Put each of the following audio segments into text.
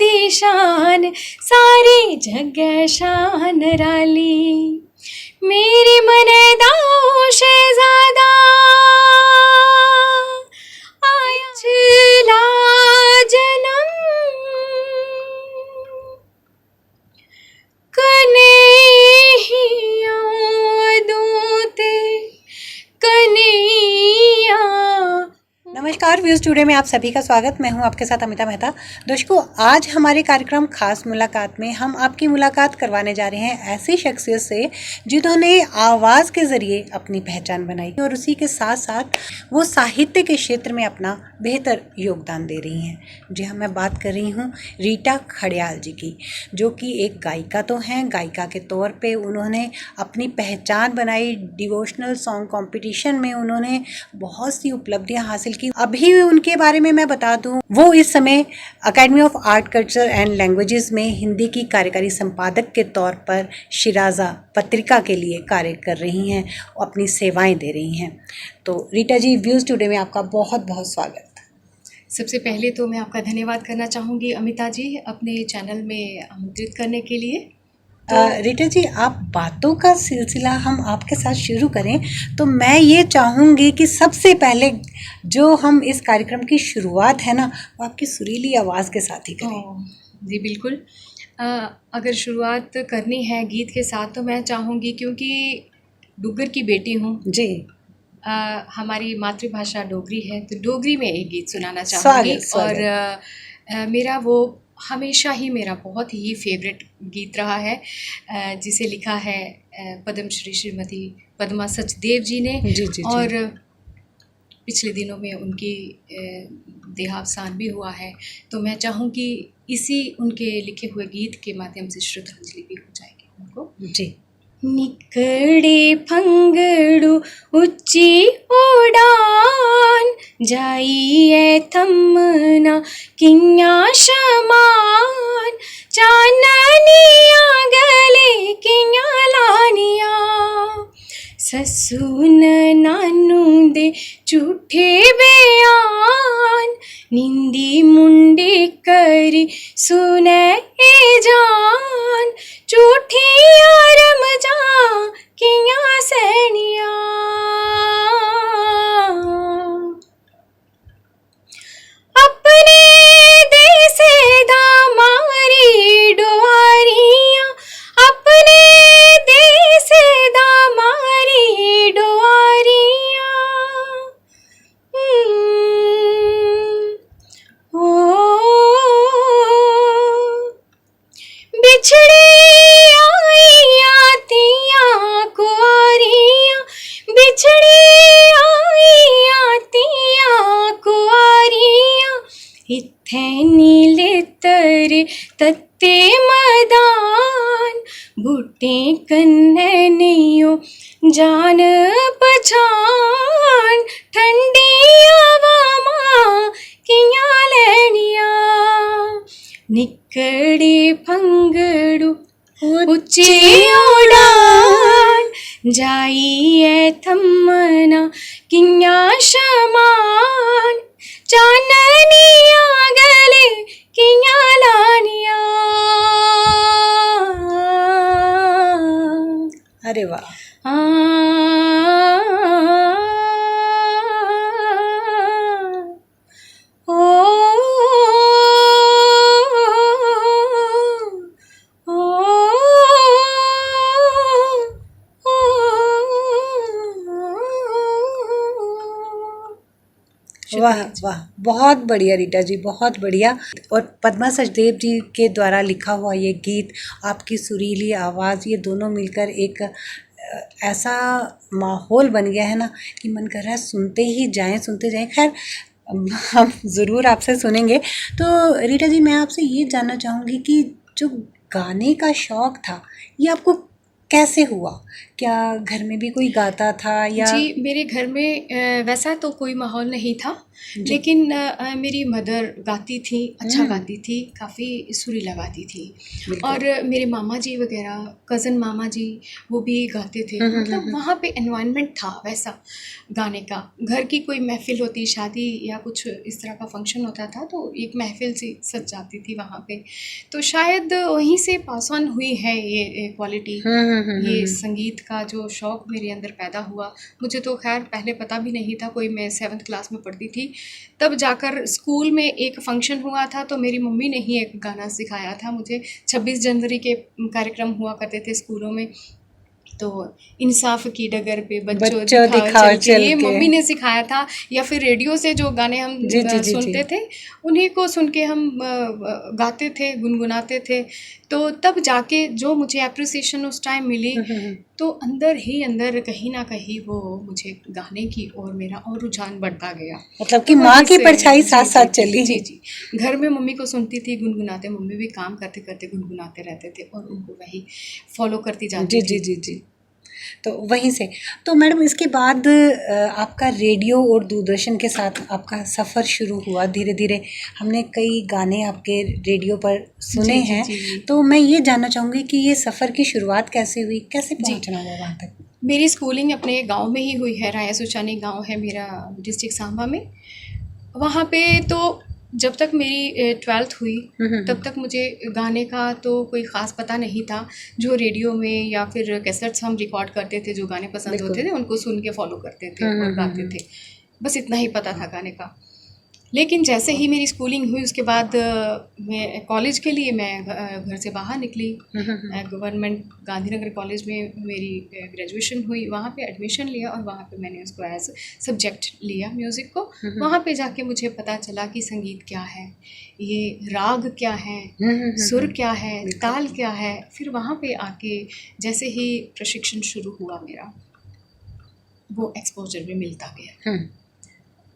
दी शान, सारी जग शान राली। मेरे मन दा शहजादा आया चला जन्म, कन्हैया दूते कन्हैया। नमस्कार, व्यूज़ टुडे में आप सभी का स्वागत। मैं हूं आपके साथ अमिता मेहता। दर्शकों, आज हमारे कार्यक्रम खास मुलाकात में हम आपकी मुलाकात करवाने जा रहे हैं ऐसी शख्सियत से जिन्होंने आवाज़ के ज़रिए अपनी पहचान बनाई और उसी के साथ साथ वो साहित्य के क्षेत्र में अपना बेहतर योगदान दे रही हैं। जी हाँ, मैं बात कर रही हूँ रीटा खड़याल जी की, जो कि एक गायिका तो हैं। गायिका के तौर पे उन्होंने अपनी पहचान बनाई। डिवोशनल सॉन्ग कंपटीशन में उन्होंने बहुत सी उपलब्धियां हासिल की। अभी उनके बारे में मैं बता दूं, वो इस समय academy of art culture and languages में हिंदी की कार्यकारी संपादक के तौर पर शिराजा पत्रिका के लिए कार्य कर रही हैं, अपनी सेवाएं दे रही हैं। तो रीटा जी, व्यूज़ टुडे में आपका बहुत बहुत स्वागत। सबसे पहले तो मैं आपका धन्यवाद करना चाहूँगी अमिता जी, अपने चैनल में आमंत्रित करने के लिए। रीटा जी, आप बातों का सिलसिला हम आपके साथ शुरू करें तो मैं ये चाहूँगी कि सबसे पहले जो हम इस कार्यक्रम की शुरुआत है ना, वो आपकी सुरीली आवाज़ के साथ ही करें। जी बिल्कुल। अगर शुरुआत करनी है गीत के साथ तो मैं चाहूँगी, क्योंकि डुग्गर की बेटी हूँ जी, हमारी मातृभाषा डोगरी है, तो डोगरी में एक गीत सुनाना चाहूँगी। स्वागत। और मेरा वो हमेशा ही मेरा बहुत ही फेवरेट गीत रहा है, जिसे लिखा है पद्मश्री श्रीमती पद्मा सचदेव जी ने। जी, जी, जी। और पिछले दिनों में उनकी देहावसान भी हुआ है, तो मैं चाहूँगी इसी उनके लिखे हुए गीत के माध्यम से श्रद्धांजलि भी हो जाएगी उनको। जी। निकड़े फंगड़ू उच्ची उड़ान, जाइए थमना किन्या शमान, चाननिया गले किन्या लानिया, ससुन नानू दे झूठे बयान, निंदी मुंडे करी सुने जान, झूठिया रमजा किया सैनिया। अपने देश दा मारी डोआरिया, अपने देश दा मारी डोआरिया। बिछड़े आई आतियाँ कुआरियाँ, बिछड़े आई आतियाँ कुआरियाँ, इत्थे नीले तरे तत्ते मदान, बूटे कन्ने नेयो जान पछान, ठंडी हवावां किया लैनिया, निकड़े फंगड़ू उच्ची उड़ान, जाइए थमना किया शमान, चाननिया गले किया लानिया। अरे वाह। वाह वाह, बहुत बढ़िया रीटा जी, बहुत बढ़िया। और पद्मा सचदेव जी के द्वारा लिखा हुआ ये गीत, आपकी सुरीली आवाज़, ये दोनों मिलकर एक ऐसा माहौल बन गया है ना कि मन कर रहा है सुनते ही जाएं, सुनते जाएं। खैर, हम ज़रूर आपसे सुनेंगे। तो रीटा जी, मैं आपसे ये जानना चाहूँगी कि जो गाने का शौक़ था, ये आपको कैसे हुआ? क्या घर में भी कोई गाता था या? जी, मेरे घर में वैसा तो कोई माहौल नहीं था, जी। लेकिन मेरी मदर गाती थी, अच्छा हम्म। गाती थी, काफ़ी सुरीला गाती थी। बिल्कुल। और मेरे मामा जी वगैरह, कज़न मामा जी, वो भी गाते थे। हम्म, हम्म, मतलब वहाँ पे एनवायरनमेंट था वैसा गाने का। घर की कोई महफ़िल होती, शादी या कुछ इस तरह का फंक्शन होता था तो एक महफ़िल सी सज जाती थी वहाँ पे। तो शायद वहीं से पास ऑन हुई है ये क्वालिटी, हम्म, हम्म, हम्म, ये संगीत का जो शौक़ मेरे अंदर पैदा हुआ। मुझे तो ख़ैर पहले पता भी नहीं था, कोई मैं 7th क्लास में पढ़ती थी, तब जाकर स्कूल में एक फंक्शन हुआ था तो मेरी मम्मी ने ही एक गाना सिखाया था मुझे। 26 जनवरी के कार्यक्रम हुआ करते थे स्कूलों में, तो इंसाफ की डगर पे बच्चों बच्चों दिखाओ दिखाओ चल के, चल ये के। मम्मी ने सिखाया था। या फिर रेडियो से जो गाने हम जी जी जी जी। सुनते थे, उन्हीं को सुन के हम गाते थे, गुनगुनाते थे। तो तब जाके जो मुझे एप्रिसिएशन उस टाइम मिली, तो अंदर ही अंदर कहीं ना कहीं वो मुझे गाने की और मेरा और रुझान बढ़ता गया। मतलब कि तो माँ वहीं की से परछाई जी साथ जी साथ जी चली। जी जी, घर में मम्मी को सुनती थी गुनगुनाते, मम्मी भी काम करते करते गुनगुनाते रहते थे और उनको वही फॉलो करती जाती जी जी थी। जी जी। तो वहीं से, तो मैडम इसके बाद आपका रेडियो और दूरदर्शन के साथ आपका सफ़र शुरू हुआ धीरे धीरे। हमने कई गाने आपके रेडियो पर सुने जी जी हैं, जी जी तो मैं ये जानना चाहूँगी कि ये सफ़र की शुरुआत कैसे हुई, कैसे जी। पहुँचना हुआ वहाँ तक? मेरी स्कूलिंग अपने गांव में ही हुई है। राया सुचानी गांव है मेरा, डिस्ट्रिक्ट सांबा में। वहाँ पे तो जब तक मेरी 12th हुई तब तक मुझे गाने का तो कोई ख़ास पता नहीं था। जो रेडियो में या फिर कैसेट्स हम रिकॉर्ड करते थे, जो गाने पसंद बिल्कुल। होते थे उनको सुन के फॉलो करते थे और गाते थे, बस इतना ही पता था गाने का। लेकिन जैसे ही मेरी स्कूलिंग हुई उसके बाद मैं कॉलेज के लिए मैं घर से बाहर निकली। गवर्नमेंट गांधीनगर कॉलेज में मेरी ग्रेजुएशन हुई, वहाँ पे एडमिशन लिया और वहाँ पे मैंने उसको एज सब्जेक्ट लिया म्यूज़िक को। वहाँ पे जाके मुझे पता चला कि संगीत क्या है, ये राग क्या है, सुर क्या है, ताल क्या है। फिर वहाँ पे आके जैसे ही प्रशिक्षण शुरू हुआ मेरा, वो एक्सपोजर भी मिलता गया।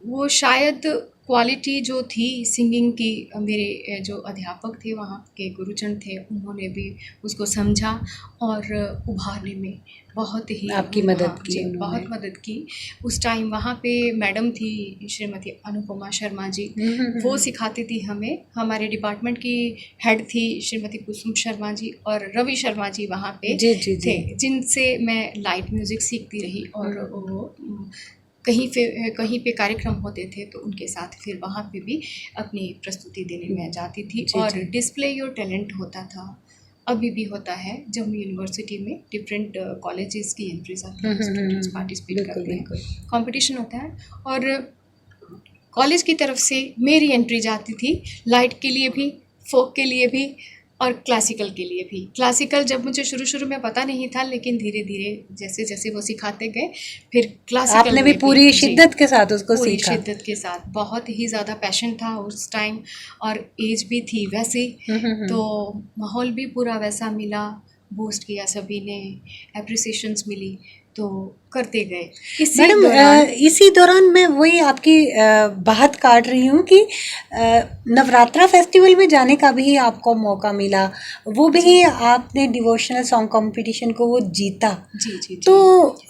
वो शायद क्वालिटी जो थी सिंगिंग की, मेरे जो अध्यापक थे वहाँ के गुरुजन थे, उन्होंने भी उसको समझा और उभारने में बहुत ही आपकी मदद की जी, उन्होंने। बहुत मदद की। उस टाइम वहाँ पे मैडम थी श्रीमती अनुपमा शर्मा जी, वो सिखाती थी हमें। हमारे डिपार्टमेंट की हेड थी श्रीमती कुसुम शर्मा जी और रवि शर्मा जी वहाँ पे जी जी जी। थे, जिनसे मैं लाइट म्यूज़िक सीखती रही। और वो कहीं पे कार्यक्रम होते थे तो उनके साथ फिर वहाँ पे भी अपनी प्रस्तुति देने में जाती थी। जी, और जी। डिस्प्ले योर टैलेंट होता था, अभी भी होता है। जब यूनिवर्सिटी में डिफरेंट कॉलेजेस की एंट्रीज आती हैं, स्टूडेंट्स पार्टिसिपेट बिल्कुल करते हैं, बिल्कुल। कंपटीशन होता है। और कॉलेज की तरफ से मेरी एंट्री जाती थी लाइट के लिए भी, फोक के लिए भी और क्लासिकल के लिए भी। क्लासिकल जब मुझे शुरू शुरू में पता नहीं था, लेकिन धीरे धीरे जैसे जैसे वो सिखाते गए, फिर क्लासिकल आपने भी में पूरी जी, शिद्दत के साथ उसको पूरी सीखा। शिद्दत के साथ। बहुत ही ज़्यादा पैशन था उस टाइम और एज भी थी वैसी, तो माहौल भी पूरा वैसा मिला, बूस्ट किया सभी ने, एप्रिसिएशंस मिली, तो करते गए। इसी मैडम दौरान इसी दौरान मैं वही आपकी बात काट रही हूँ कि नवरात्रा फेस्टिवल में जाने का भी आपको मौका मिला, वो भी आपने डिवोशनल सॉन्ग कंपटीशन को वो जीता। जी जी तो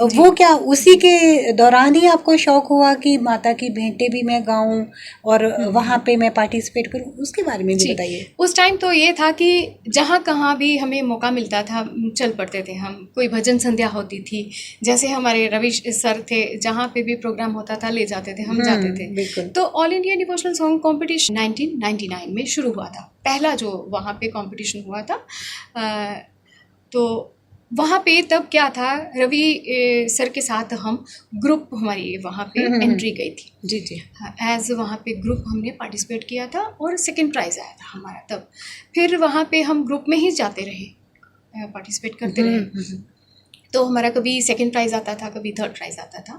जी वो क्या उसी के दौरान ही आपको शौक हुआ कि माता की भेंटें भी मैं गाऊं और वहाँ पे मैं पार्टिसिपेट करूं, उसके बारे में भी जी, बताइए। उस टाइम तो ये था कि जहाँ कहाँ भी हमें मौका मिलता था चल पड़ते थे हम। कोई भजन संध्या होती थी, जैसे हमारे रवि सर थे, जहाँ पे भी प्रोग्राम होता था ले जाते थे, हम जाते थे। बिल्कुल। तो all India devotional song competition 1999 में शुरू हुआ था, पहला जो वहाँ पे कंपटीशन हुआ था। तो वहाँ पे तब क्या था, रवि सर के साथ हम ग्रुप, हमारी वहाँ पे एंट्री गई थी। जी जी। एज वहाँ पे ग्रुप हमने पार्टिसिपेट किया था और सेकंड प्राइज़ आया था हमारा तब। फिर वहाँ पे हम ग्रुप में ही जाते रहे, पार्टिसिपेट करते रहे। तो हमारा कभी सेकंड प्राइज़ आता था, कभी थर्ड प्राइज़ आता था।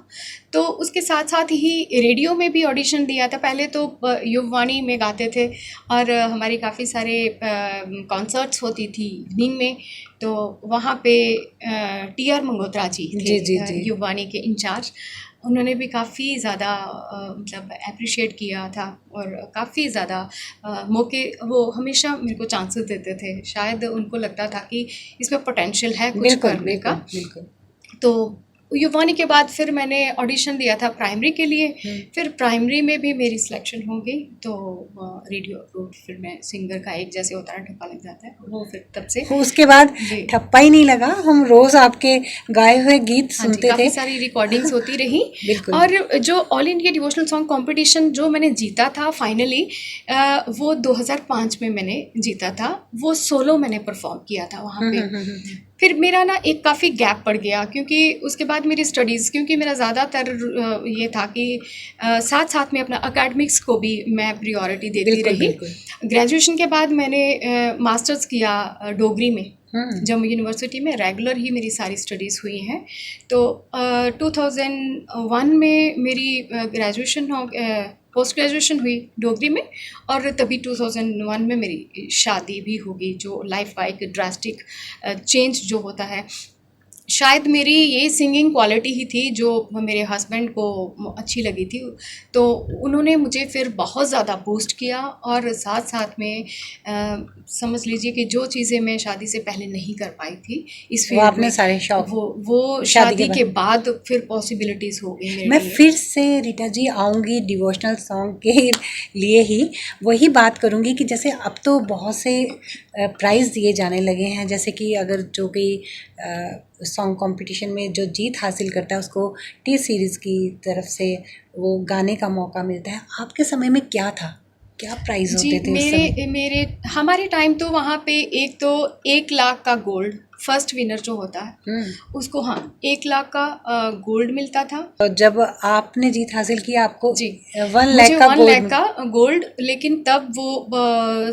तो उसके साथ साथ ही रेडियो में भी ऑडिशन दिया था। पहले तो युववाणी में गाते थे और हमारी काफ़ी सारे कॉन्सर्ट्स होती थी इवनिंग में, तो वहाँ पे टी.आर. मंगोत्रा जी जी, जी, थे जी। युववाणी के इंचार्ज। उन्होंने भी काफ़ी ज़्यादा मतलब एप्रिशिएट किया था और काफ़ी ज़्यादा मौके वो हमेशा मेरे को चांसेस देते थे। शायद उनको लगता था कि इसमें पोटेंशियल है कुछ बिल्कुल करने का। बिल्कुल बिल्कुल। तो युवानी के बाद फिर मैंने ऑडिशन दिया था प्राइमरी के लिए। फिर प्राइमरी में भी मेरी सिलेक्शन हो गई, तो रेडियो अप्रूव्ड फिर मैं सिंगर का एक जैसे होता है ठप्पा लग जाता है, वो फिर तब से उसके बाद जी। ठप्पा ही नहीं लगा, हम रोज आपके गाए हुए गीत हाँ जी, सुनते काफ़ी थे। सारी रिकॉर्डिंग्स होती रही। बिल्कुल। और जो all India devotional song competition जो मैंने जीता था फाइनली, वो 2005 में मैंने जीता था। वो सोलो मैंने परफॉर्म किया था वहाँ पे। फिर मेरा ना एक काफ़ी गैप पड़ गया, क्योंकि उसके बाद मेरी स्टडीज़, क्योंकि मेरा ज़्यादातर ये था कि साथ साथ में अपना अकेडमिक्स को भी मैं प्रायोरिटी देती बिल्कुल, रही। बिल्कुल। ग्रेजुएशन के बाद मैंने मास्टर्स किया डोगरी में, जम्मू यूनिवर्सिटी में। रेगुलर ही मेरी सारी स्टडीज़ हुई हैं। तो 2001 में मेरी ग्रेजुएशन पोस्ट ग्रेजुएशन हुई डोगरी में, और तभी 2001 में मेरी शादी भी होगी, जो लाइफ का एक ड्रास्टिक चेंज जो होता है। शायद मेरी ये सिंगिंग क्वालिटी ही थी जो मेरे हस्बैंड को अच्छी लगी थी, तो उन्होंने मुझे फिर बहुत ज़्यादा बूस्ट किया। और साथ साथ में समझ लीजिए कि जो चीज़ें मैं शादी से पहले नहीं कर पाई थी इस वो फील्ड आपने में, सारे शौक वो शादी के बाद फिर पॉसिबिलिटीज़ हो गई मेरे मैं लिए। फिर से रीटा जी आऊँगी डिवोशनल सॉन्ग के लिए ही, वही बात करूँगी कि जैसे अब तो बहुत से प्राइज़ दिए जाने लगे हैं, जैसे कि अगर जो भी सॉन्ग कंपटीशन में जो जीत हासिल करता है उसको टी सीरीज़ की तरफ से वो गाने का मौका मिलता है। आपके समय में क्या था, क्या प्राइज़ जी, होते थे उस समय? हमारे टाइम तो वहाँ पे एक तो 1 लाख का गोल्ड, फर्स्ट विनर जो होता है उसको, हाँ, 1 लाख का गोल्ड मिलता था। और जब आपने जीत हासिल की आपको जी, 1 लाख मुझे का 1 गोल्ड लाख का गोल्ड, लेकिन तब वो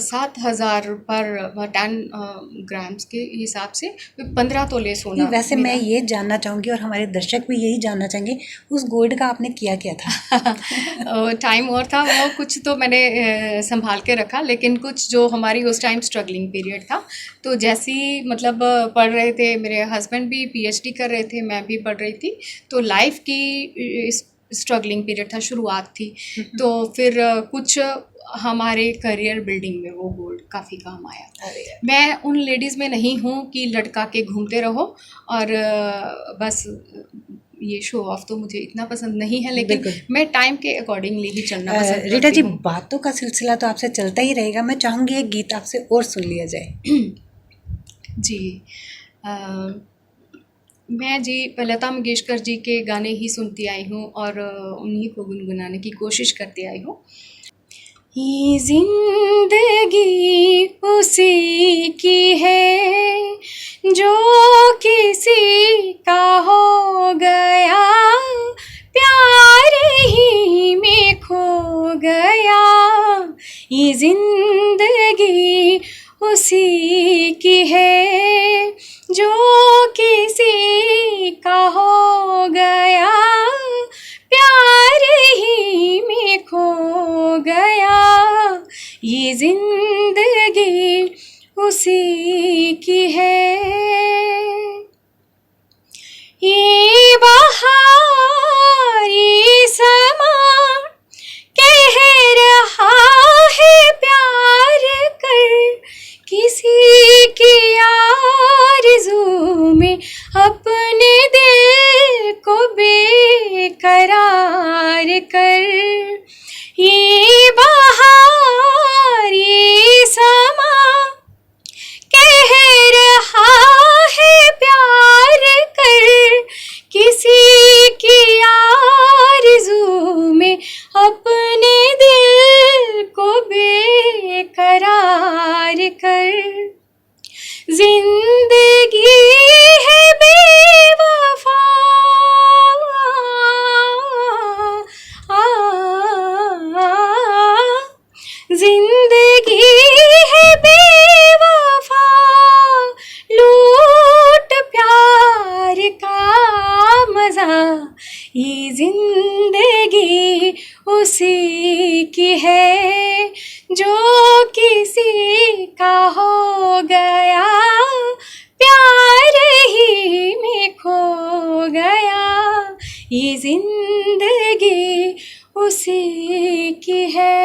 7,000 पर 10 ग्राम्स के हिसाब से 15 तोले सोना वैसे मैं मिला। ये जानना चाहूँगी और हमारे दर्शक भी यही जानना चाहेंगे, उस गोल्ड का आपने किया क्या था? टाइम और था, वो कुछ तो मैंने संभाल के रखा, लेकिन कुछ जो हमारी उस टाइम स्ट्रगलिंग पीरियड था, तो जैसी मतलब पढ़ रहे थे, मेरे हस्बैंड भी पीएचडी कर रहे थे, मैं भी पढ़ रही थी, तो लाइफ की स्ट्रगलिंग पीरियड था, शुरुआत थी। तो फिर कुछ हमारे करियर बिल्डिंग में वो गोल्ड काफ़ी काम आया। मैं उन लेडीज़ में नहीं हूँ कि लटका के घूमते रहो और बस ये शो ऑफ, तो मुझे इतना पसंद नहीं है, लेकिन मैं टाइम के अकॉर्डिंगली ही चलना पसंद करती हूँ। रीटा जी, बातों का सिलसिला तो आपसे चलता ही रहेगा, मैं चाहूँगी एक गीत आपसे और सुन लिया जाए। जी, मैं जी लता मंगेशकर जी के गाने ही सुनती आई हूँ और उन्हीं को गुनगुनाने की कोशिश करती आई हूँ। ये जिंदगी उसी की है जो किसी का हो गया, प्यार ही में खो गया। ये जिंदगी उसी की है जो किसी का हो गया, प्यार ही में खो गया। ये जिंदगी उसी की है। ये बहार ये समा कह रहा है प्यार कर, किसी की आरज़ू में अपने दिल को बेकरार कर। ये बहार ये समा कह रहा है प्यार कर, किसी की आरज़ू में अपने दिल को बेकरार कर। जिंदगी है बेवफा, जिंदगी है बेवफा, लूट प्यार का मजा। ये जिंदगी उसी की है जो किसी का हो गया, प्यार ही में खो गया। ये जिंदगी उसी की है।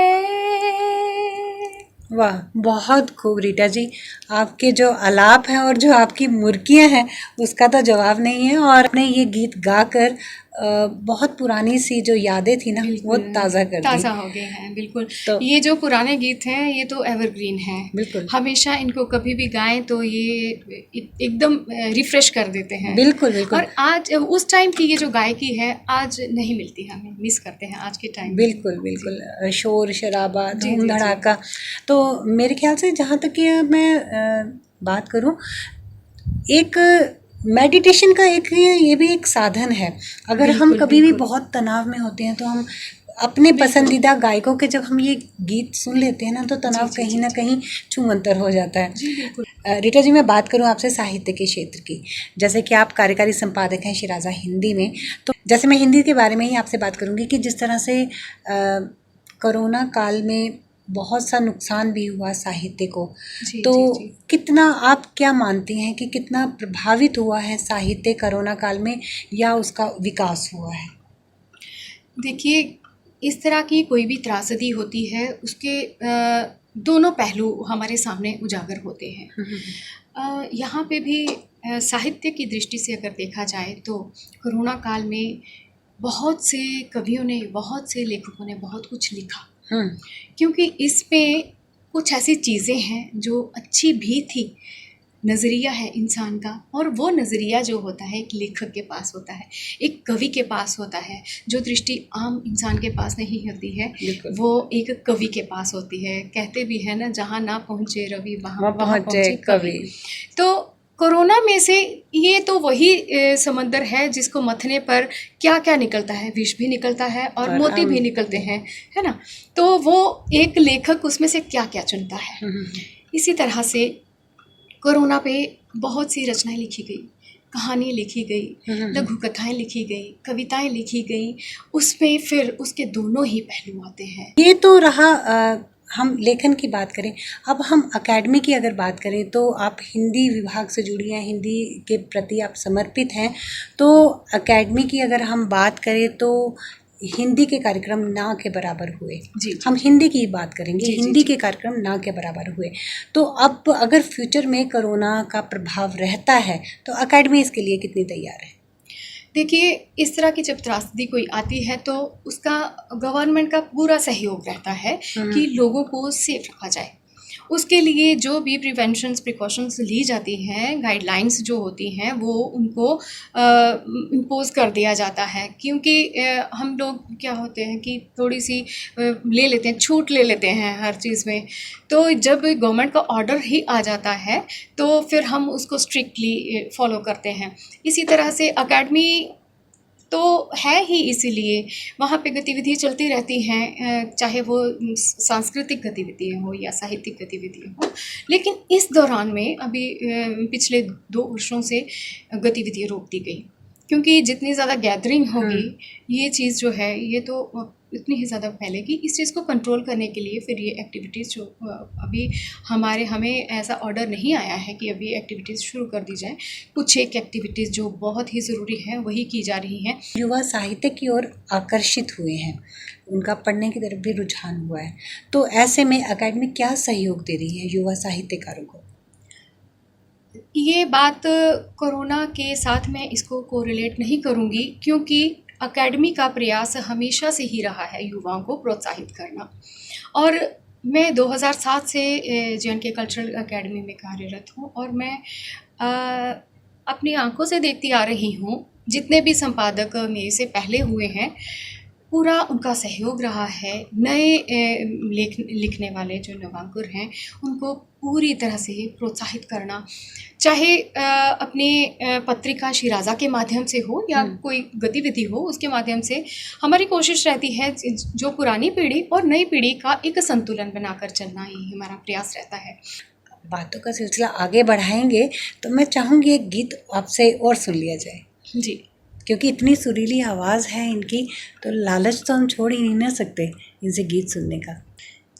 वाह, बहुत खूब रीटा जी। आपके जो आलाप हैं और जो आपकी मुर्कियां हैं उसका तो जवाब नहीं है। और आपने ये गीत गाकर बहुत पुरानी सी जो यादें थी ना वो बिल्कुल ताज़ा कर दी। ताज़ा हो गए हैं, बिल्कुल। तो ये जो पुराने गीत हैं ये तो एवरग्रीन हैं, बिल्कुल हमेशा इनको कभी भी गाएं तो ये एकदम रिफ्रेश कर देते हैं। बिल्कुल बिल्कुल और आज उस टाइम की ये जो गायकी है आज नहीं मिलती, हमें मिस करते हैं आज के टाइम में। बिल्कुल बिल्कुल शोर शराबा जी धूम जी जी धड़ाका। तो मेरे ख्याल से जहाँ तक कि मैं बात करूँ, एक मेडिटेशन का एक ये भी एक साधन है। अगर हम बिल्कुल कभी भी बिल्कुल बहुत तनाव में होते हैं तो हम अपने बिल्कुल पसंदीदा गायकों के जब हम ये गीत सुन लेते हैं ना तो जी तनाव जी कहीं जी ना जी कहीं छूमंतर हो जाता है। जी बिल्कुल। रीटा जी, मैं बात करूं आपसे साहित्य के क्षेत्र की, जैसे कि आप कार्यकारी संपादक हैं शिराज़ा हिंदी में, तो जैसे मैं हिंदी के बारे में ही आपसे बात करूंगी कि जिस तरह से कोरोना काल में बहुत सा नुकसान भी हुआ साहित्य को, जी तो जी जी कितना आप क्या मानती हैं कि कितना प्रभावित हुआ है साहित्य कोरोना काल में या उसका विकास हुआ है? देखिए, इस तरह की कोई भी त्रासदी होती है उसके दोनों पहलू हमारे सामने उजागर होते हैं। यहाँ पे भी साहित्य की दृष्टि से अगर देखा जाए तो कोरोना काल में बहुत से कवियों ने, बहुत से लेखकों ने बहुत कुछ लिखा, हम्म क्योंकि इसमें कुछ ऐसी चीज़ें हैं जो अच्छी भी थी। नज़रिया है इंसान का, और वो नज़रिया जो होता है एक लेखक के पास होता है, एक कवि के पास होता है। जो दृष्टि आम इंसान के पास नहीं होती है बिल्कुल वो एक कवि के पास होती है। कहते भी है ना, जहाँ ना पहुँचे रवि वहाँ वहाँ वहाँ पहुँचे पहुँचे कवि। कवि। तो कोरोना में से ये तो वही समंदर है जिसको मथने पर क्या क्या निकलता है, विष भी निकलता है और और मोती भी निकलते हैं, है ना। तो वो एक लेखक उसमें से क्या क्या चुनता है। इसी तरह से कोरोना पे बहुत सी रचनाएं लिखी गई, कहानी लिखी गई, लघु कथाएं लिखी गई, कविताएं लिखी गई। उसमें फिर उसके दोनों ही पहलू आते हैं। ये तो रहा हम लेखन की बात करें। अब हम अकेडमी की अगर बात करें तो आप हिंदी विभाग से जुड़ी हैं, हिंदी के प्रति आप समर्पित हैं। तो अकेडमी की अगर हम बात करें तो हिंदी के कार्यक्रम ना के बराबर हुए। जी जी हम हिंदी की बात करेंगे, जी जी हिंदी जी के कार्यक्रम ना के बराबर हुए। तो अब अगर फ्यूचर में कोरोना का प्रभाव रहता है तो अकेडमी इसके लिए कितनी तैयार है? देखिए, इस तरह की जब त्रासदी कोई आती है तो उसका गवर्नमेंट का पूरा सहयोग रहता है कि लोगों को सेफ रखा जाए। उसके लिए जो भी प्रिवेंशंस प्रिकॉशंस ली जाती हैं, गाइडलाइंस जो होती हैं वो उनको इम्पोज़ कर दिया जाता है। क्योंकि हम लोग क्या होते हैं कि थोड़ी सी ले लेते हैं, छूट ले लेते हैं हर चीज़ में। तो जब गवर्नमेंट का ऑर्डर ही आ जाता है तो फिर हम उसको स्ट्रिक्टली फॉलो करते हैं। इसी तरह से अकेडमी तो है ही, इसीलिए वहाँ पे गतिविधि चलती रहती हैं, चाहे वो सांस्कृतिक गतिविधियाँ हो या साहित्यिक गतिविधियाँ हो। लेकिन इस दौरान में अभी पिछले 2 वर्षों से गतिविधियाँ रोक दी गई, क्योंकि जितनी ज़्यादा गैदरिंग होगी ये चीज़ जो है ये तो इतनी ही ज़्यादा फैलेगी। इस चीज़ को कंट्रोल करने के लिए फिर ये एक्टिविटीज़ जो अभी हमें ऐसा ऑर्डर नहीं आया है कि अभी एक्टिविटीज़ शुरू कर दी जाए। कुछ एक एक्टिविटीज़ जो बहुत ही ज़रूरी है वही की जा रही हैं। युवा साहित्य की ओर आकर्षित हुए हैं, उनका पढ़ने की तरफ भी रुझान हुआ है। तो ऐसे में अकेडमी क्या सहयोग दे रही है युवा साहित्यकारों को? ये बात कोरोना के साथ मैं इसको कोरिलेट नहीं करूँगी, क्योंकि अकेडमी का प्रयास हमेशा से ही रहा है युवाओं को प्रोत्साहित करना। और मैं 2007 से जे.एन.के कल्चरल अकेडमी में कार्यरत हूँ, और मैं अपनी आंखों से देखती आ रही हूँ जितने भी संपादक मेरे से पहले हुए हैं पूरा उनका सहयोग रहा है। नए लिखने वाले जो नवांकुर हैं उनको पूरी तरह से प्रोत्साहित करना, चाहे अपने पत्रिका शिराज़ा के माध्यम से हो या कोई गतिविधि हो उसके माध्यम से। हमारी कोशिश रहती है जो पुरानी पीढ़ी और नई पीढ़ी का एक संतुलन बनाकर चलना, ही हमारा प्रयास रहता है। बातों का सिलसिला आगे बढ़ाएंगे तो मैं चाहूँगी एक गीत आपसे और सुन लिया जाए, जी, क्योंकि इतनी सुरीली आवाज़ है इनकी, तो लालच तो हम छोड़ ही नहीं ना सकते इनसे गीत सुनने का।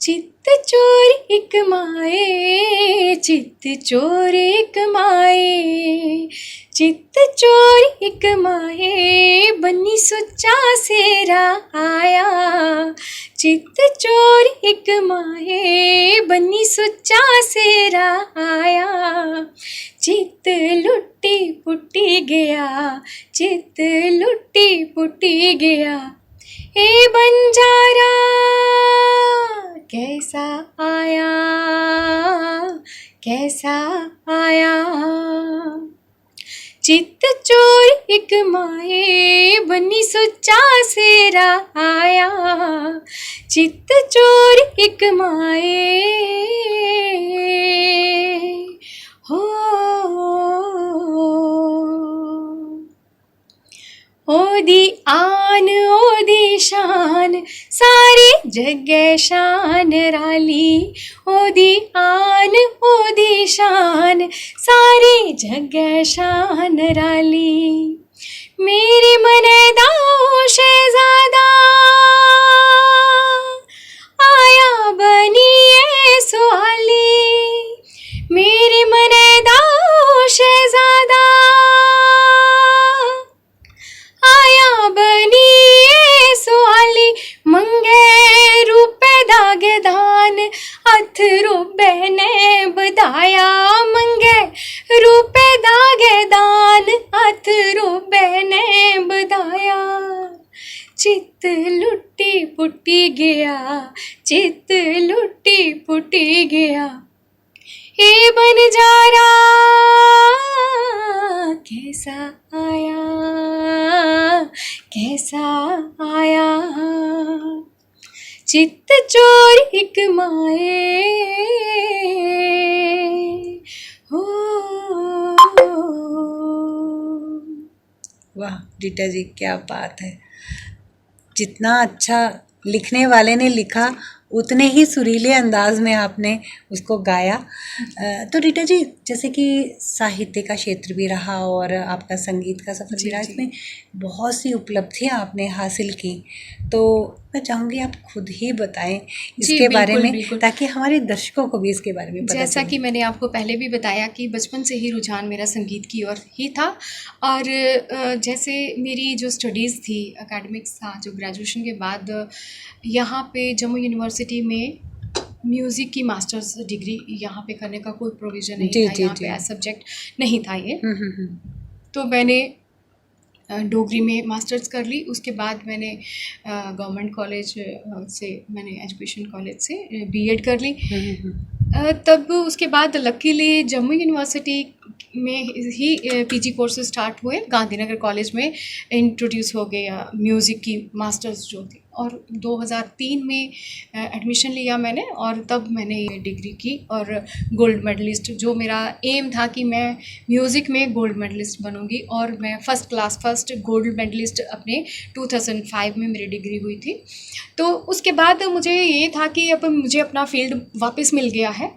चित्त चोरी एक माए चित चोर एक माए, चित चोर एक माए, बनी सुच्चा सेरा आया। चित चोर एक माए, बनी सुच्चा सेरा आया। चित लुट्टी पुट्टी गया, चित लुट्टी पुट्टी गया। ए बंजारा कैसा आया, कैसा आया। चित चोर एक माए, बनी सुच्चा सेरा आया। चित चोर एक माए, हो ओदी आन ओदी शान, सारी जगह शान राली। ओदी आन ओदी शान, सारी जगह शान राली। मेरे मने दाओ शहजादा, आया बनिए सुहाली। मेरे मने दाओ शहजादा, आया बनिए सुहाली। मंगे रूपे दागे दान, हथ रूपे ने बधाया। मंगे रूपे दागे दान, हथ रूपे ने बधाया। चित लुट्टी पुट्टी गया, चित लुट्टी पुट्टी गया। हे बंजारा कैसा आया, कैसा आया। चित चोर एक माए, हो। वाह रीटा जी, क्या बात है। जितना अच्छा लिखने वाले ने लिखा, उतने ही सुरीले अंदाज में आपने उसको गाया। तो रीटा जी, जैसे कि साहित्य का क्षेत्र भी रहा और आपका संगीत का सफ़र भी रहा, इसमें बहुत सी उपलब्धियां आपने हासिल की, तो मैं चाहूँगी आप खुद ही बताएं इसके बारे में, ताकि हमारे दर्शकों को भी इसके बारे में पता जैसा कि मैंने आपको पहले भी बताया कि बचपन से ही रुझान मेरा संगीत की ओर ही था। और जैसे मेरी जो स्टडीज़ थी, एकेडमिक्स था, जो ग्रेजुएशन के बाद यहाँ पे जम्मू यूनिवर्सिटी में म्यूज़िक की मास्टर्स डिग्री यहाँ पे करने का कोई प्रोविज़न नहीं था। यहाँ पे सब्जेक्ट नहीं था ये। तो मैंने डोगरी में मास्टर्स कर ली। उसके बाद मैंने गवर्नमेंट कॉलेज से, मैंने एजुकेशन कॉलेज से बीएड कर ली। तब उसके बाद लकीली जम्मू यूनिवर्सिटी में ही पीजी कोर्सेज स्टार्ट हुए। गांधीनगर कॉलेज में इंट्रोड्यूस हो गया म्यूज़िक की मास्टर्स जो थी, और 2003 में एडमिशन लिया मैंने, और तब मैंने ये डिग्री की और गोल्ड मेडलिस्ट, जो मेरा एम था कि मैं म्यूज़िक में गोल्ड मेडलिस्ट बनूंगी, और मैं फर्स्ट गोल्ड मेडलिस्ट अपने 2005 में मेरी डिग्री हुई थी। तो उसके बाद मुझे ये था कि अब मुझे अपना फील्ड वापस मिल गया है।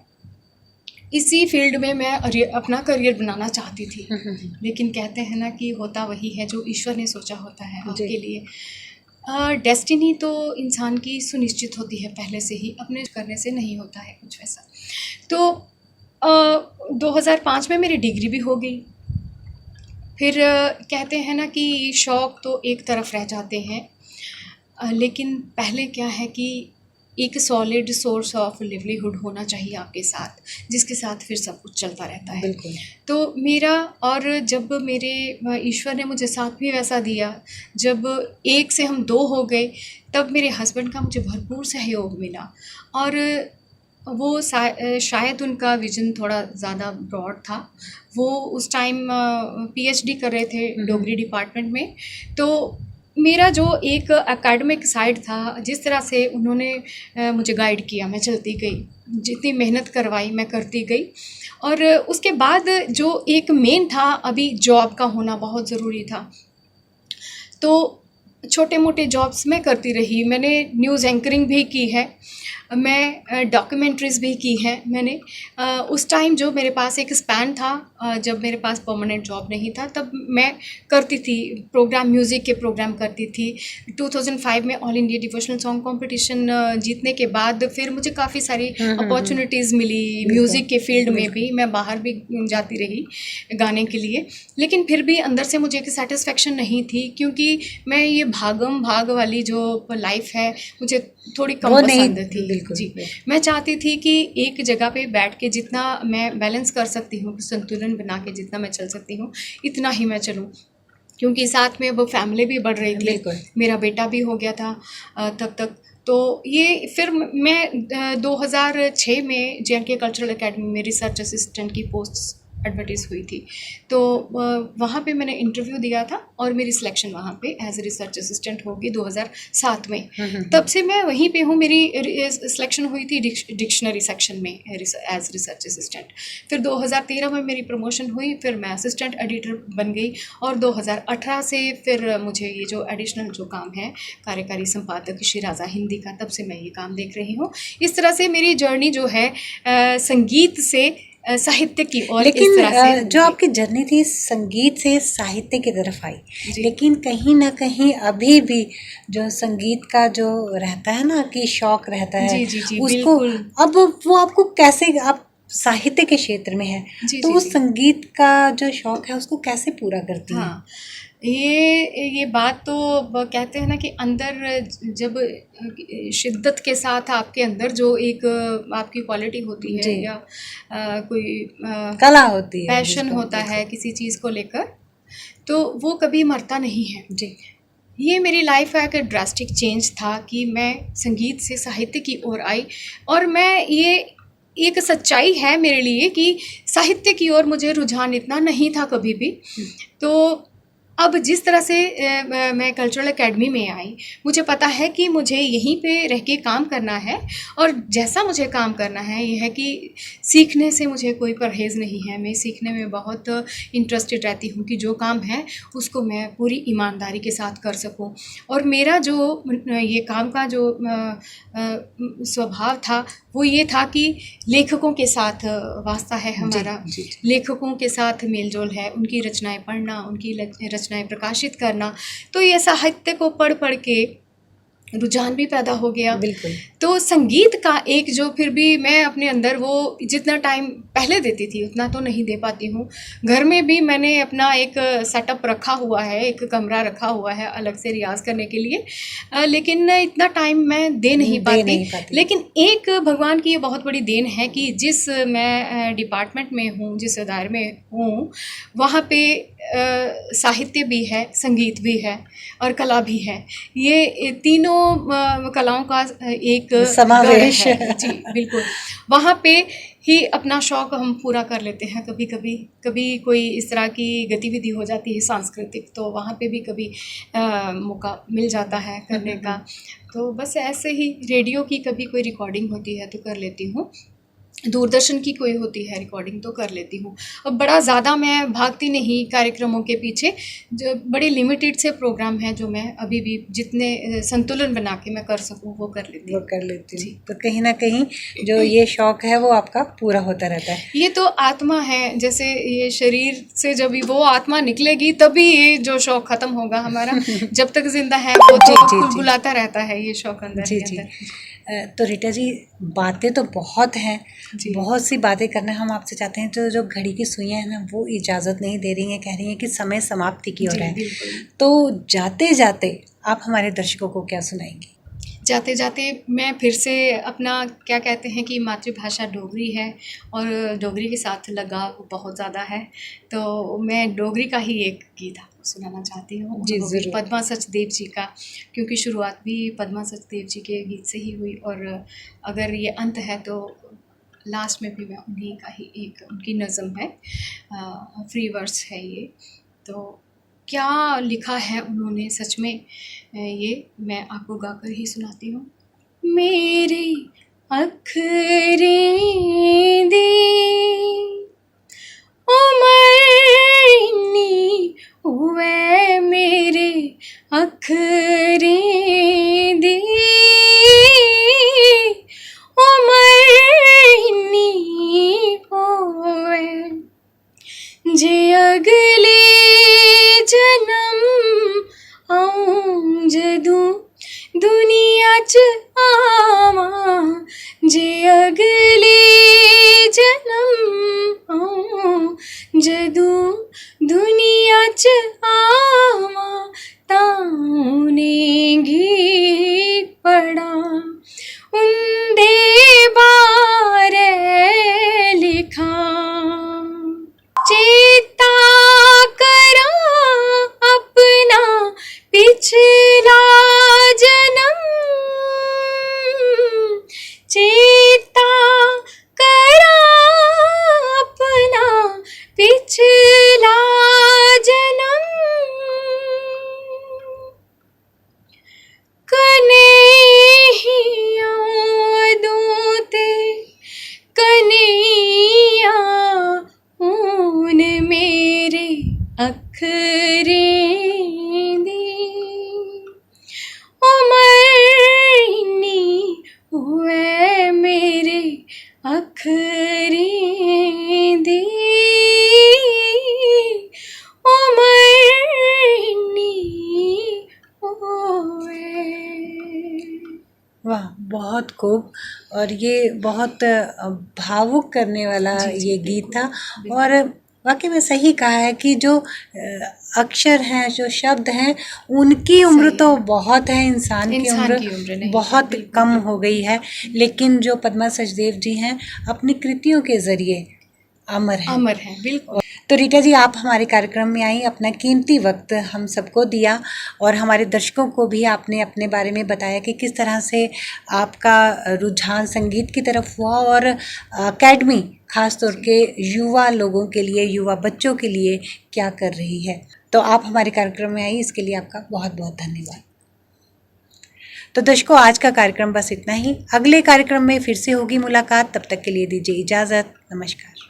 इसी फील्ड में मैं अपना करियर बनाना चाहती थी, लेकिन कहते हैं ना कि होता वही है जो ईश्वर ने सोचा होता है आपके लिए। डेस्टिनी तो इंसान की सुनिश्चित होती है पहले से ही, अपने करने से नहीं होता है कुछ वैसा। तो 2005 में मेरी डिग्री भी हो गई। फिर कहते हैं ना कि शौक़ तो एक तरफ रह जाते हैं, लेकिन पहले क्या है कि एक सॉलिड सोर्स ऑफ लिवलीहुड होना चाहिए आपके साथ, जिसके साथ फिर सब कुछ चलता रहता है। तो मेरा, और जब मेरे ईश्वर ने मुझे साथ भी वैसा दिया, जब एक से हम दो हो गए, तब मेरे हस्बैंड का मुझे भरपूर सहयोग मिला। और वो शायद उनका विजन थोड़ा ज़्यादा ब्रॉड था। वो उस टाइम पीएचडी कर रहे थे डोगरी डिपार्टमेंट में। तो मेरा जो एक एकेडमिक साइड था, जिस तरह से उन्होंने मुझे गाइड किया, मैं चलती गई, जितनी मेहनत करवाई मैं करती गई। और उसके बाद जो एक मेन था, अभी जॉब का होना बहुत ज़रूरी था। तो छोटे मोटे जॉब्स मैं करती रही। मैंने न्यूज़ एंकरिंग भी की है, मैं डॉक्यूमेंट्रीज़ भी की हैं मैंने। उस टाइम जो मेरे पास एक स्पैन था, जब मेरे पास परमानेंट जॉब नहीं था, तब मैं करती थी प्रोग्राम, म्यूज़िक के प्रोग्राम करती थी। 2005 में all India devotional song competition जीतने के बाद फिर मुझे काफ़ी सारी अपॉर्चुनिटीज़ मिली म्यूज़िक के फील्ड में भी। मैं बाहर भी जाती रही गाने के लिए, लेकिन फिर भी अंदर से मुझे एक सेटिस्फेक्शन नहीं थी, क्योंकि मैं ये भागम भाग वाली जो लाइफ है मुझे थोड़ी कम वो नहीं, पसंद थी। बिल्कुल, जी, बिल्कुल। मैं चाहती थी कि एक जगह पे बैठ के जितना मैं बैलेंस कर सकती हूँ, संतुलन बना के जितना मैं चल सकती हूँ, इतना ही मैं चलूँ, क्योंकि साथ में अब फैमिली भी बढ़ रही थी, बिल्कुल। मेरा बेटा भी हो गया था तब तक। तो ये फिर मैं 2006 में जे.एन.के कल्चरल एकेडमी में रिसर्च असिस्टेंट की पोस्ट एडवर्टाइज हुई थी। तो वहाँ पे मैंने इंटरव्यू दिया था और मेरी सिलेक्शन वहाँ पे एज ए रिसर्च असिस्टेंट होगी 2007 में। तब से मैं वहीं पे हूँ। मेरी सिलेक्शन हुई थी डिक्शनरी सेक्शन में एज रिसर्च असिस्टेंट। फिर 2013 में मेरी प्रमोशन हुई, फिर मैं असिस्टेंट एडिटर बन गई, और 2018 से फिर मुझे ये जो एडिशनल जो काम है कार्यकारी संपादक शिराजा हिंदी का, तब से मैं ये काम देख रही हूँ। इस तरह से मेरी जर्नी जो है संगीत से साहित्य की ओर, लेकिन इस तरह से जो आपकी जर्नी थी संगीत से साहित्य की तरफ आई, जी। लेकिन कहीं ना कहीं अभी भी जो संगीत का जो रहता है ना कि शौक रहता है जी जी जी उसको, बिल्कुल। अब वो आपको कैसे, आप साहित्य के क्षेत्र में है जी तो जी उस जी संगीत का जो शौक है उसको कैसे पूरा करती हैं? हाँ, ये बात तो कहते हैं ना कि अंदर जब शिद्दत के साथ आपके अंदर जो एक आपकी क्वालिटी होती है, जी। या कोई कला होती है पैशन जिसको, होता है बिल्कुल। किसी चीज़ को लेकर, तो वो कभी मरता नहीं है। जी। ये मेरी लाइफ का एक ड्रास्टिक चेंज था कि मैं संगीत से साहित्य की ओर आई, और मैं ये एक सच्चाई है मेरे लिए कि साहित्य की ओर मुझे रुझान इतना नहीं था कभी भी। तो अब जिस तरह से मैं कल्चरल एकेडमी में आई, मुझे पता है कि मुझे यहीं पे रह के काम करना है, और जैसा मुझे काम करना है ये है कि सीखने से मुझे कोई परहेज़ नहीं है। मैं सीखने में बहुत इंटरेस्टेड रहती हूँ कि जो काम है उसको मैं पूरी ईमानदारी के साथ कर सकूँ। और मेरा जो ये काम का जो स्वभाव था वो ये था कि लेखकों के साथ वास्ता है हमारा। जी, जी। लेखकों के साथ मेलजोल है, उनकी रचनाएं पढ़ना, उनकी रचनाएं प्रकाशित करना। तो ये साहित्य को पढ़ पढ़ के रुझान भी पैदा हो गया। बिल्कुल। तो संगीत का एक जो, फिर भी मैं अपने अंदर वो जितना टाइम पहले देती थी उतना तो नहीं दे पाती हूँ। घर में भी मैंने अपना एक सेटअप रखा हुआ है, एक कमरा रखा हुआ है अलग से रियाज़ करने के लिए, लेकिन इतना टाइम मैं दे नहीं पाती। लेकिन एक भगवान की ये बहुत बड़ी देन है कि जिस मैं डिपार्टमेंट में हूँ, जिस दायरे में हूँ, वहाँ पे साहित्य भी है, संगीत भी है और कला भी है। ये तीनों कलाओं का एक समावेश गढ़ है। जी बिल्कुल। वहाँ पे ही अपना शौक हम पूरा कर लेते हैं। कभी कभी कभी कोई इस तरह की गतिविधि हो जाती है सांस्कृतिक, तो वहाँ पे भी कभी मौका मिल जाता है करने का। तो बस ऐसे ही रेडियो की कभी कोई रिकॉर्डिंग होती है तो कर लेती हूँ, दूरदर्शन की कोई होती है रिकॉर्डिंग तो कर लेती हूँ। अब बड़ा ज़्यादा मैं भागती नहीं कार्यक्रमों के पीछे, जो बड़े लिमिटेड से प्रोग्राम हैं जो मैं अभी भी जितने संतुलन बना के मैं कर सकूँ वो कर लेती हूँ। जी। तो कहीं ना कहीं जो ये शौक है वो आपका पूरा होता रहता है। ये तो आत्मा है, जैसे ये शरीर से जब वो आत्मा निकलेगी तभी ये जो शौक खत्म होगा हमारा। जब तक जिंदा है वो तो बुलाता रहता है ये शौक अंदर ही अंदर। तो रीटा जी, बातें तो बहुत हैं, बहुत सी बातें करना हम आपसे चाहते हैं, तो जो घड़ी की सुइयां हैं ना वो इजाज़त नहीं दे रही हैं, कह रही हैं कि समय समाप्ति की ओर है। तो जाते जाते आप हमारे दर्शकों को क्या सुनाएंगी? जाते जाते मैं फिर से अपना, क्या कहते हैं कि मातृभाषा डोगरी है और डोगरी के साथ लगाव बहुत ज़्यादा है, तो मैं डोगरी का ही एक गीत आपको सुनाना चाहती हूँ। जी ज़रूर। पद्मा सचदेव जी का, क्योंकि शुरुआत भी पद्मा सचदेव जी के गीत से ही हुई, और अगर ये अंत है तो लास्ट में भी मैं उन्हीं का ही एक, उनकी नज़म है, फ्री वर्स है ये। तो क्या लिखा है उन्होंने सच में, ये मैं आपको गाकर ही सुनाती हूँ। मेरी अखरें दी उमरनी हुए, मेरे अखरें दी जे अगले जन्म आऊं जदूं दुनिया च आवां, जे अगले जन्म आऊं जदूं दुनिया च आवां, तां उ'नें गीत पढ़ां, उं'दे बारे लिखां, चेता करां अपना पिछला जन्म, चेता करां अपना पिछला जन्म, कन्हैया अदों ते कन्हैया हून मेरे अखरें दी, उमर इन्नी होऐ मेरे अखरें दी, उमर इन्नी होऐ। वाह, बहुत खूब। और ये बहुत भावुक करने वाला ये गीत था। और वाकई में सही कहा है कि जो अक्षर हैं, जो शब्द हैं, उनकी उम्र तो बहुत है, इंसान की उम्र नहीं, बहुत कम हो गई है, लेकिन जो पद्मा सचदेव जी हैं अपनी कृतियों के ज़रिए अमर हैं। अमर है, बिल्कुल। तो रीटा जी, आप हमारे कार्यक्रम में आई, अपना कीमती वक्त हम सबको दिया और हमारे दर्शकों को भी आपने अपने बारे में बताया कि किस तरह से आपका रुझान संगीत की तरफ हुआ और अकेडमी ख़ास तौर के युवा लोगों के लिए, युवा बच्चों के लिए क्या कर रही है। तो आप हमारे कार्यक्रम में आई, इसके लिए आपका बहुत बहुत धन्यवाद। तो दर्शकों, आज का कार्यक्रम बस इतना ही। अगले कार्यक्रम में फिर से होगी मुलाकात, तब तक के लिए दीजिए इजाज़त। नमस्कार।